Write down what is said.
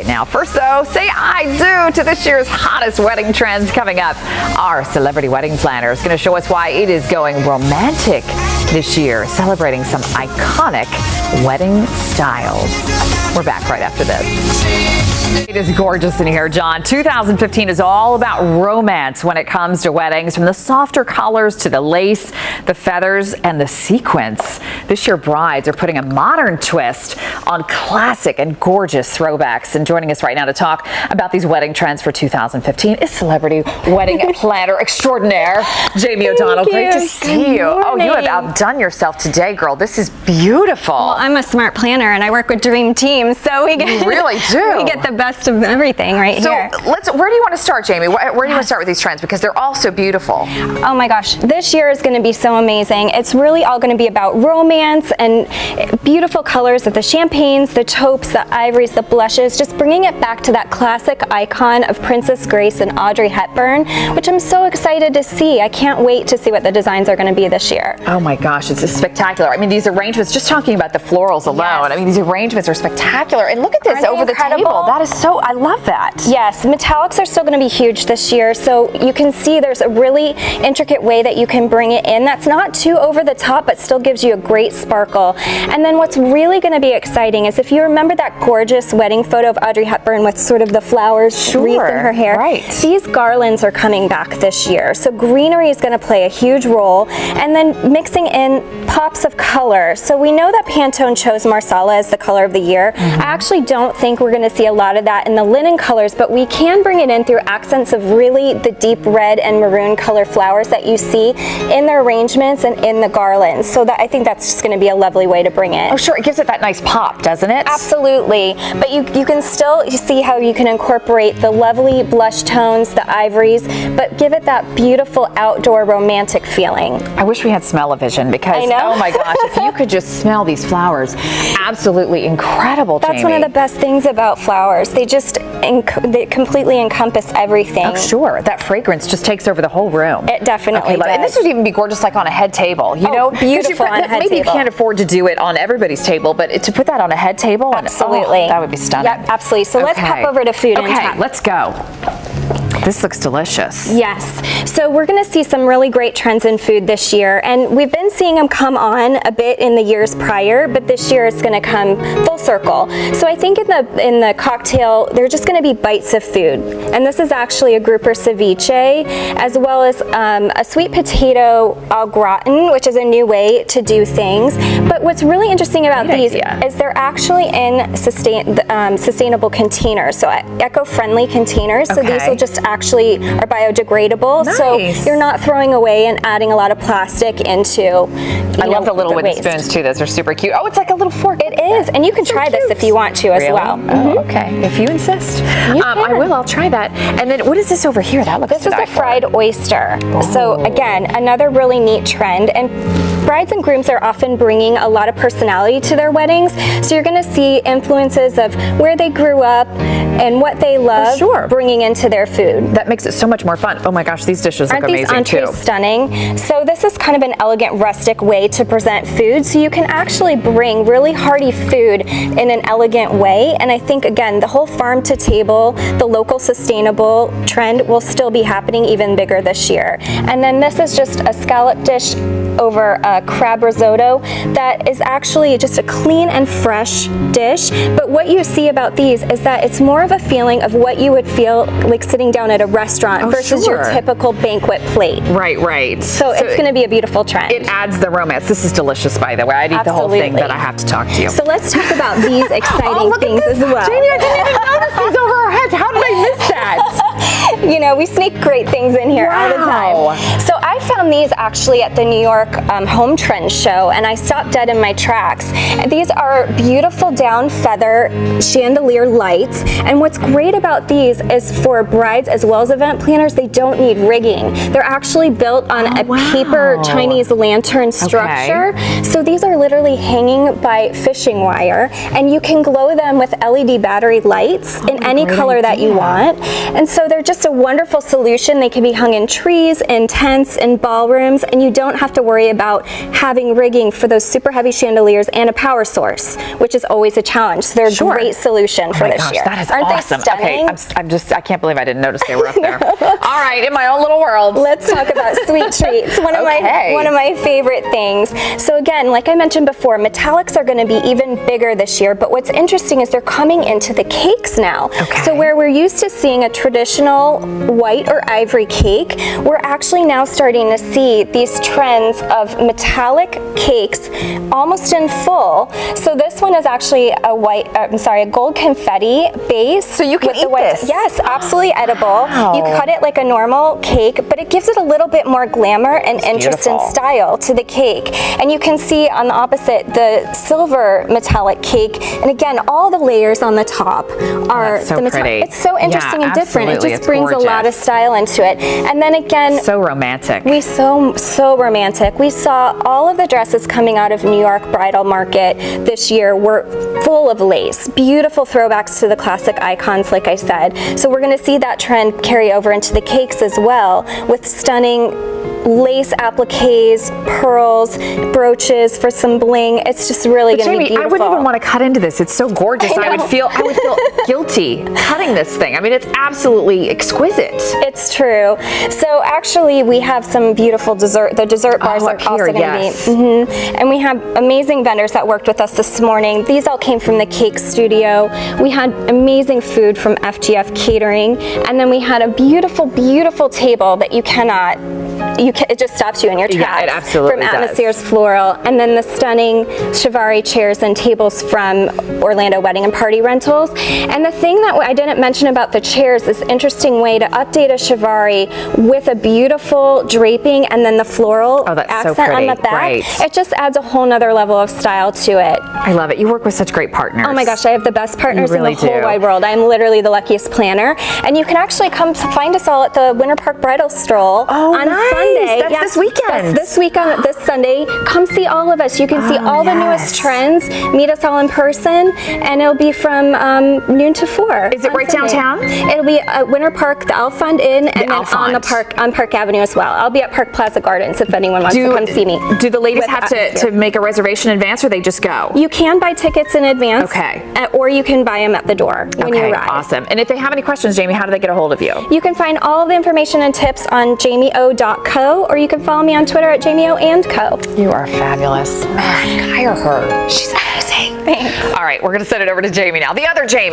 Now, first though, say I do to this year's hottest wedding trends coming up. Our celebrity wedding planner is going to show us why it is going romantic this year, celebrating some iconic wedding styles. We're back right after this. It is gorgeous in here, John. 2015 is all about romance when it comes to weddings, from the softer colors to the lace, the feathers, and the sequins. This year, brides are putting a modern twist on classic and gorgeous throwbacks. And joining us right now to talk about these wedding trends for 2015 is celebrity wedding planner extraordinaire, Jamie O'Donnell. Great to see you. Oh, you have outdone yourself today, girl. This is beautiful. Well, I'm a smart planner and I work with dream teams, so we get, you really do. We get the best of everything right here. So where do you want to start, Jamie? Where do you want to start with these trends? Because they're all so beautiful. Oh my gosh, this year is going to be so amazing. It's really all going to be about romance and beautiful colors of the champagnes, the taupes, the ivories, the blushes, just bringing it back to that classic icon of Princess Grace and Audrey Hepburn, which I'm so excited to see. I can't wait to see what the designs are going to be this year. Oh my gosh, it's spectacular. I mean, these arrangements, just talking about the florals alone, yes. I mean, these arrangements are spectacular. And look at this over the table. That is so, I love that. Yes, metallics are still going to be huge this year, so you can see there's a really intricate way that you can bring it in that's not too over the top, but still gives you a great sparkle. And then what's really going to be exciting is if you remember that gorgeous wedding photo of Audrey Hepburn with sort of the flowers wreath in her hair, these garlands are coming back this year. So greenery is going to play a huge role, and then mixing in pops of color. So we know that Pantone chose Marsala as the color of the year. I actually don't think we're going to see a lot of that in the linen colors, but we can bring it in through accents of really the deep red and maroon color flowers that you see in the arrangements and in the garlands. So that I think that's just going to be a lovely way to bring it. Oh sure, it gives it that nice pop, doesn't it? Absolutely, but you can still see how you can incorporate the lovely blush tones, the ivories, but give it that beautiful outdoor romantic feeling. I wish we had smell-o-vision, because oh my gosh, if you could just smell these flowers, absolutely incredible, Jamie. That's one of the best things about flowers. They just they completely encompass everything. Oh sure, that fragrance just takes over the whole room. It definitely does. And this would even be gorgeous like on a head table, you know? Beautiful on a head table. Maybe you can't afford to do it on everybody's table, but to put that on a head table, absolutely. That would be stunning. Yep, absolutely. So let's pop over to food and chat. Let's go. This looks delicious. Yes. So we're going to see some really great trends in food this year, and we've been seeing them come on a bit in the years prior, but this year it's going to come full circle. So I think in the cocktail, they're just going to be bites of food, and this is actually a grouper ceviche, as well as a sweet potato au gratin, which is a new way to do things. But what's really interesting about these is they're actually in sustainable containers, so eco-friendly containers. So these will just actually are biodegradable, so you're not throwing away and adding a lot of plastic into. I love the little wooden spoons too. Those are super cute. Oh, it's like a little fork. It is, and you can try this if you want to as well. Oh, okay. If you insist, I will. I'll try that. And then what is this over here? That looks. This is a fried oyster. So again, another really neat trend, and brides and grooms are often bringing a lot of personality to their weddings, so you're going to see influences of where they grew up and what they love bringing into their food. That makes it so much more fun. Oh my gosh, these dishes look amazing too. Aren't these entrees stunning? So this is kind of an elegant, rustic way to present food, so you can actually bring really hearty food in an elegant way. And I think, again, the whole farm to table, the local sustainable trend will still be happening even bigger this year. And then this is just a scallop dish over a crab risotto that is actually just a clean and fresh dish. But what you see about these is that it's more of a feeling of what you would feel like sitting down at a restaurant versus your typical banquet plate. Right. So it's going to be a beautiful trend. It adds the romance. This is delicious, by the way. I'd eat the whole thing, but I have to talk to you. So let's talk about these exciting things as well. Jamie, I didn't even notice these over our heads. How did I miss that? You know, we sneak great things in here all the time. So I found these actually at the New York Home Trends show, and I stopped dead in my tracks. These are beautiful down feather chandelier lights, and what's great about these is for brides as well as event planners, they don't need rigging. They're actually built on a paper Chinese lantern structure. So these are literally hanging by fishing wire, and you can glow them with LED battery lights in any color that you want. And so they're just a wonderful solution. They can be hung in trees, in tents, in ballrooms, and you don't have to worry about having rigging for those super heavy chandeliers and a power source, which is always a challenge. So they're a great solution for this year. That is Aren't awesome. they stunning? Okay, I can't believe I didn't notice they were up there. All right, in my own little world. Let's talk about sweet treats. One of my favorite things. So again, like I mentioned before, metallics are going to be even bigger this year, but what's interesting is they're coming into the cakes now. Okay. So where we're used to seeing a traditional white or ivory cake, we're actually now starting to see these trends of metallic cakes almost in full. So this one is actually a gold confetti base. So you can eat this? Yes, absolutely edible. Wow. You cut it like a normal cake, but it gives it a little bit more glamour and interest and style to the cake. And you can see on the opposite the silver metallic cake, and again, all the layers on the top are so pretty. It's so interesting and different. It just brings gorgeous. a lot of style into it. And then again, so romantic. So romantic. We saw all of the dresses coming out of New York Bridal Market this year were full of lace. Beautiful throwbacks to the classic icons, like I said. So we're going to see that trend carry over into the cakes as well, with stunning lace appliques, pearls, brooches for some bling. It's just really going to be beautiful. I wouldn't even want to cut into this. It's so gorgeous. I would feel guilty cutting this thing. I mean, it's absolutely exquisite. It's true. So actually, we have some beautiful dessert. The dessert bars are also going to be. And we have amazing vendors that worked with us this morning. These all came from the Cake Studio. We had amazing food from FGF Catering, and then we had a beautiful, beautiful table that you cannot. It just stops you in your tracks. Yeah, it absolutely From Atmospheres Floral, and then the stunning Chiavari chairs and tables from Orlando Wedding and Party Rentals. And the thing that I didn't mention about the chairs, this interesting way to update a Chiavari with a beautiful draping and then the floral accent on the back. Right. It just adds a whole nother level of style to it. I love it. You work with such great partners. Oh my gosh, I have the best partners in the whole wide world. I'm literally the luckiest planner. And you can actually come find us all at the Winter Park Bridal Stroll on Sunday. That's this weekend. That's this weekend, this Sunday. Come see all of us. You can see all the newest trends. Meet us all in person, and it'll be from noon to 4. Is it right downtown? It'll be at Winter Park, the Alfond Inn, and then on Park Avenue as well. I'll be at Park Plaza Gardens if anyone wants to come see me. Do the ladies have to make a reservation in advance, or they just go? You can buy tickets in advance. Okay. Or you can buy them at the door when you arrive. Awesome. And if they have any questions, Jamie, how do they get a hold of you? You can find all of the information and tips on jamieo.co, or you can follow me on Twitter at jamieo&co. You are fabulous. Hire her. She's amazing. Thanks. All right, we're going to send it over to Jamie now. The other Jamie.